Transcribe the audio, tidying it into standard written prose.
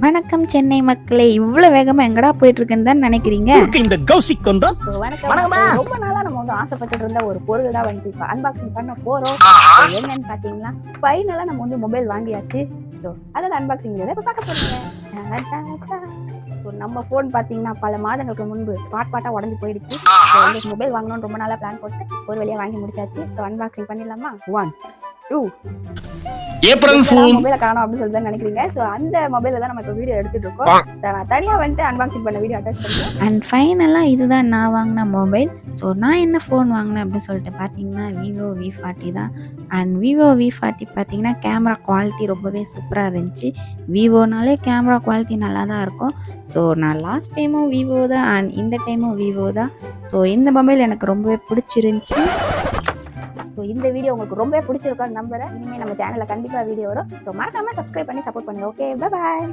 வணக்கம் சென்னை மக்களே, இவ்வளவு வேகமா எங்கடா போயிட்டு இருக்குன்னு தான் நினைக்கிறீங்க. இந்த கௌசிக் கொண்டா வணக்கம். ரொம்ப நாளா நம்ம வந்து ஆசைப்பட்டு இருந்த ஒரு பொருள் தான் வந்து இப்ப அன்பாக்சிங் பண்ண போறோம். என்னன்னு பாத்தீங்கன்னா ஃபைனலா நம்ம வந்து மொபைல் வாங்கியாச்சு. அதோட அன்பாக்சிங் இப்ப பார்க்க போறீங்க. நம்ம போன் பாத்தீங்கன்னா பல மாதங்களுக்கு முன்பு பாட்டா உடஞ்சு போயிடுச்சு. மொபைல் வாங்கணும்னு ரொம்ப நாளா பிளான் போட்டு ஒரு வழியா வாங்கி முடிச்சாச்சு. அன்பாக்சிங் பண்ணிடலாமா? 1 2 ஏப்ரல் ஃபூல் மொபைல காணோம் அப்படின்னு சொல்லி நினைக்கிறீங்க. சோ அந்த மொபைல தான் நம்ம இப்ப வீடியோ எடுத்துட்டு இருக்கோம். நான் தனியா வந்து அன்பாக்சிங் பண்ண வீடியோ அட்டாச் பண்றேன். அண்ட் ஃபைனலாக இதுதான் நான் வாங்கின மொபைல். ஸோ நான் என்ன ஃபோன் வாங்கினேன் அப்படின்னு சொல்லிட்டு பார்த்தீங்கன்னா விவோ V40 தான். அண்ட் விவோ V40 பார்த்தீங்கன்னா கேமரா குவாலிட்டி ரொம்பவே சூப்பராக இருந்துச்சு. விவோனாலே கேமரா குவாலிட்டி நல்லா தான் இருக்கும். ஸோ நான் லாஸ்ட் டைமும் விவோ தான் அண்ட் இந்த டைமும் விவோ தான். ஸோ இந்த மொபைல் எனக்கு ரொம்பவே பிடிச்சிருந்துச்சி. ஸோ இந்த வீடியோ உங்களுக்கு ரொம்ப பிடிச்சிருக்கான்னு நம்புறேன். இனிமேல் நம்ம சேனலில் கண்டிப்பாக வீடியோ வரும். ஸோ மறக்காம சப்ஸ்கிரைப் பண்ணி சப்போர்ட் பண்ணுங்க. Okay, bye bye.